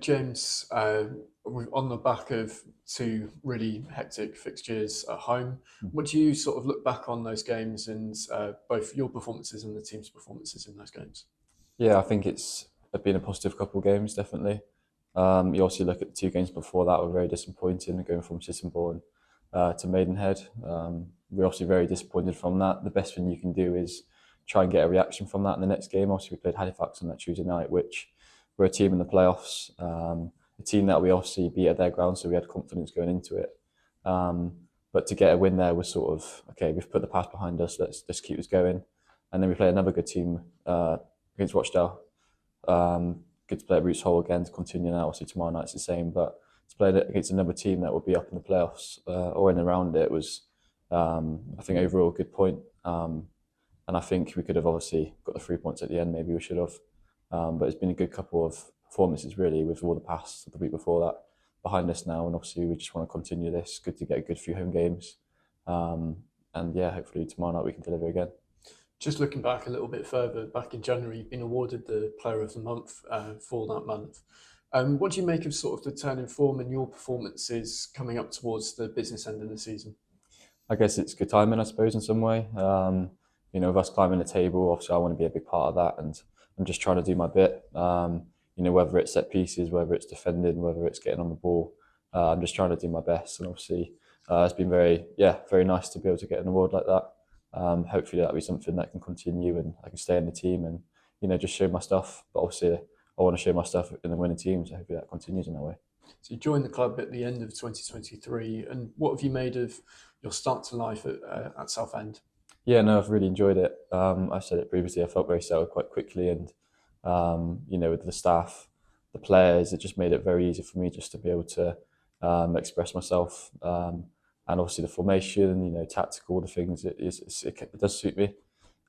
James, on the back of two really hectic fixtures at home, what do you sort of look back on those games and both your performances and the team's performances in those games? Yeah, I think it's been a positive couple of games, definitely. You also look at the two games before that were very disappointing, going from Sittingbourne to Maidenhead. We're obviously very disappointed from that. The best thing you can do is try and get a reaction from that in the next game. Obviously, we played Halifax on that Tuesday night, which were a team in the playoffs, a team that we obviously beat at their ground, so we had confidence going into it. But to get a win there was sort of, okay, we've put the past behind us, let's keep this going. And then we play another good team against Rochdale. Good to play at Roots Hole again to continue now. Obviously tomorrow night's the same, but to play against another team that will be up in the playoffs or in and around it was, I think, overall a good point. And I think we could have obviously got the 3 points at the end. Maybe we should have. But it's been a good couple of performances really, with all the past the week before that behind us now, and obviously we just want to continue this. Good to get a good few home games, and yeah, hopefully tomorrow night we can deliver again. Just looking back a little bit further, back in January, you've been awarded the Player of the Month for that month. What do you make of sort of the turn in form and your performances coming up towards the business end of the season? I guess it's good timing, I suppose, in some way. With us climbing the table, obviously I want to be a big part of that, and I'm just trying to do my bit. Whether it's set pieces, whether it's defending, whether it's getting on the ball, I'm just trying to do my best. And obviously, it's been very nice to be able to get an award like that. Hopefully that'll be something that can continue, and I can stay in the team and just show my stuff. But obviously, I want to show my stuff in the winning team, so hopefully that continues in that way. So you joined the club at the end of 2023, and what have you made of your start to life at Southend? Yeah, no, I've really enjoyed it. I've said it previously. I felt very settled quite quickly, and with the staff, the players, it just made it very easy for me just to be able to express myself. And obviously the formation, tactical, the things, it does suit me.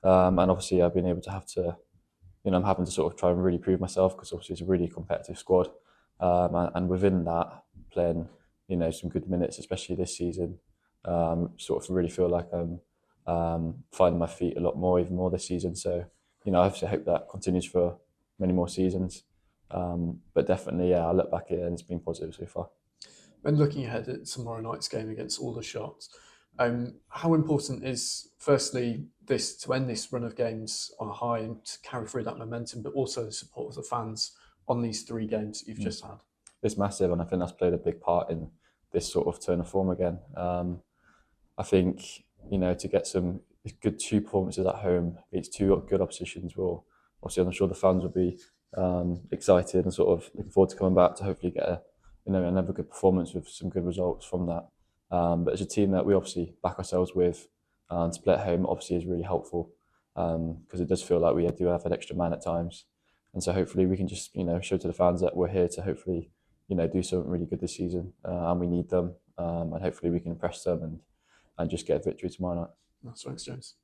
And obviously I've been able to I'm having to sort of try and really prove myself, because obviously it's a really competitive squad. And within that, playing, some good minutes, especially this season, sort of really feel like I'm finding my feet a lot more, even more this season. So, I obviously hope that continues for many more seasons. But definitely, yeah, I look back at it and it's been positive so far. When looking ahead at tomorrow night's game against Aldershot, how important is firstly this to end this run of games on a high and to carry through that momentum, but also the support of the fans on these three games that you've just had? It's massive, and I think that's played a big part in this sort of turn of form again. I think to get some good two performances at home against two good oppositions will obviously, I'm sure the fans will be excited and sort of looking forward to coming back to hopefully get another good performance with some good results from that. But as a team that we obviously back ourselves with, to play at home obviously is really helpful, because it does feel like we do have an extra man at times, and so hopefully we can just show to the fans that we're here to hopefully do something really good this season, and we need them, and hopefully we can impress them and just get a victory tomorrow night. That's right, James.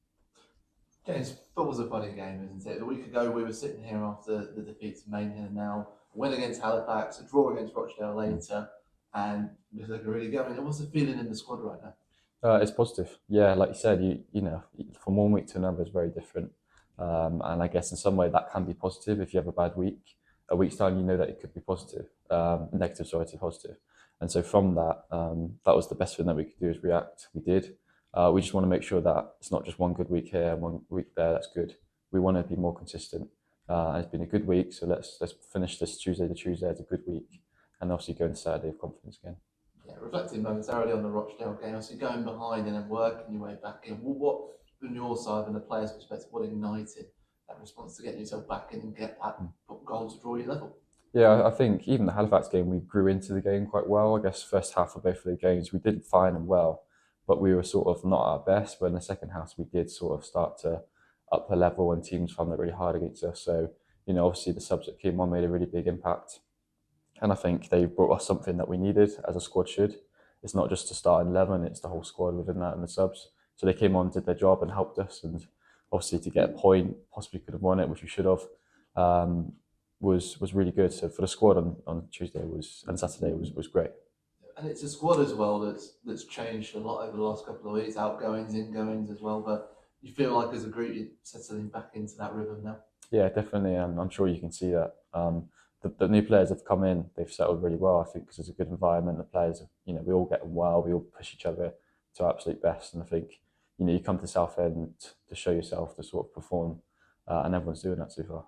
James, football's a funny game, isn't it? A week ago we were sitting here after the defeat to Maidenhead, and now a win against Halifax, a draw against Rochdale later, and it's looking really good. I mean, what's the feeling in the squad right now? It's positive. Yeah, like you said, from one week to another is very different. And I guess in some way that can be positive if you have a bad week. A week's time, that it could be positive, negative, sorry, to positive. And so from that, that was the best thing that we could do, is react. We did. We just want to make sure that it's not just one good week here and one week there. That's good. We want to be more consistent. And it's been a good week, so let's finish this Tuesday to Tuesday as a good week, and obviously go into Saturday with confidence again. Yeah, reflecting momentarily on the Rochdale game, obviously going behind and then working your way back in. Well, what, from your side and the players' perspective, what ignited that response to getting yourself back in and get that goal to draw your level? Yeah, I think even the Halifax game, we grew into the game quite well. I guess first half of both of the games, we did fine and well, but we were sort of not at our best. But in the second half, we did sort of start to up the level, and teams found it really hard against us. So, obviously the subs that came on made a really big impact. And I think they brought us something that we needed, as a squad should. It's not just to start in 11, it's the whole squad within that and the subs. So they came on, did their job and helped us. And obviously to get a point, possibly could have won it, which we should have, was really good. So for the squad on Tuesday and Saturday was great. And it's a squad as well that's changed a lot over the last couple of weeks, outgoings, ingoings as well. But you feel like as a group you're settling back into that rhythm now? Yeah, definitely. And I'm sure you can see that. the new players have come in, they've settled really well. I think because it's a good environment, the players, we all get on well, we all push each other to our absolute best, and I think you come to Southend to show yourself, to sort of perform, and everyone's doing that so far.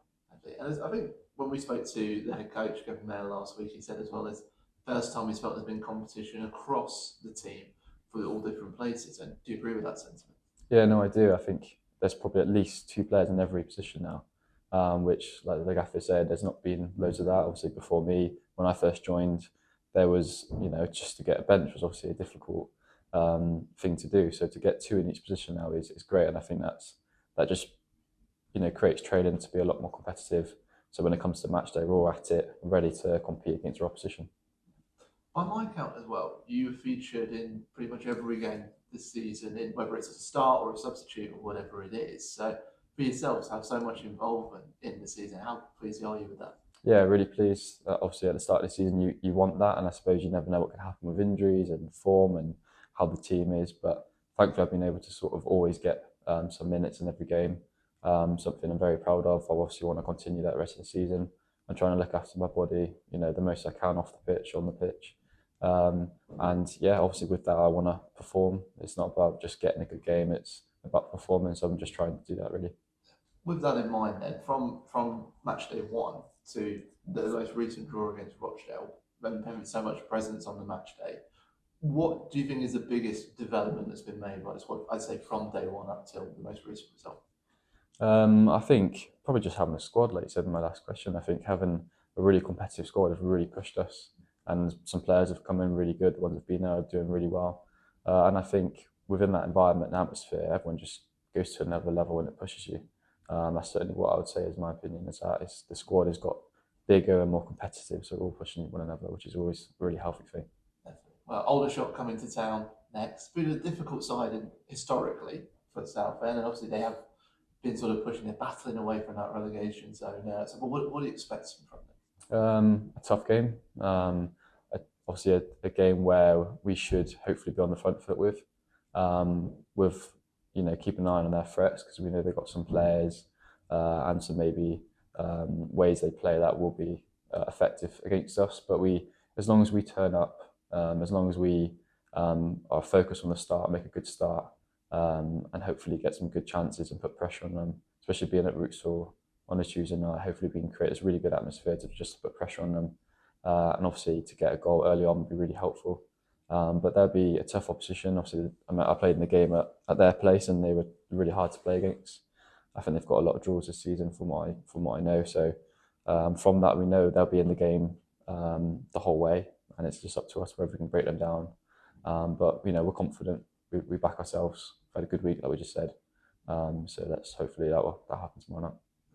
And I think when we spoke to the head coach, Gavin Mayer, last week, he said as well, as first time he's felt there's been competition across the team for all different places. And do you agree with that sentiment? Yeah, no, I do. I think there's probably at least 2 players in every position now, which, like the gaffer said, there's not been loads of that. Obviously, before me, when I first joined, there was, just to get a bench was obviously a difficult thing to do. So to get 2 in each position now is great, and I think that just creates training to be a lot more competitive. So when it comes to match day, we're all at it, ready to compete against our opposition. By my count as well, you were featured in pretty much every game this season, in whether it's a start or a substitute or whatever it is. So for yourselves, have so much involvement in the season. How pleased are you with that? Yeah, really pleased. Obviously, at the start of the season, you want that, and I suppose you never know what can happen with injuries and form and how the team is. But thankfully, I've been able to sort of always get some minutes in every game. Something I'm very proud of. I obviously want to continue that the rest of the season. I'm trying to look after my body, the most I can off the pitch, on the pitch. And yeah, obviously with that, I want to perform. It's not about just getting a good game, it's about performance. So I'm just trying to do that really. With that in mind then, from match day 1 to the most recent draw against Rochdale, having so much presence on the match day, what do you think is the biggest development that's been made by the squad, I'd say from day 1 up till the most recent result? I think probably just having a squad, like you said in my last question. I think having a really competitive squad has really pushed us, and some players have come in really good. The ones that have been there are doing really well, and I think within that environment and atmosphere, everyone just goes to another level and it pushes you. That's certainly what I would say is my opinion. Is that the squad has got bigger and more competitive, so we're all pushing one another, which is always a really healthy thing. Well, Aldershot coming to town next. Been a difficult side historically for Southend, and obviously they have been sort of pushing, they're battling away from that relegation zone. But what do you expect from them? A tough game. Obviously a game where we should hopefully be on the front foot with keep an eye on their threats, because we know they've got some players and some maybe ways they play that will be effective against us. But as long as we turn up, as long as we are focused on the start, make a good start, and hopefully get some good chances and put pressure on them, especially being at Rootsall on a Tuesday night. Hopefully we can create this really good atmosphere to just put pressure on them, and obviously to get a goal early on would be really helpful. But there'll be a tough opposition. Obviously, I played in the game at their place, and they were really hard to play against. I think they've got a lot of draws this season, from what I know. So from that, we know they'll be in the game the whole way, and it's just up to us whether we can break them down. But we're confident. We back ourselves. We've had a good week, like we just said. So let's hopefully that happens tomorrow night.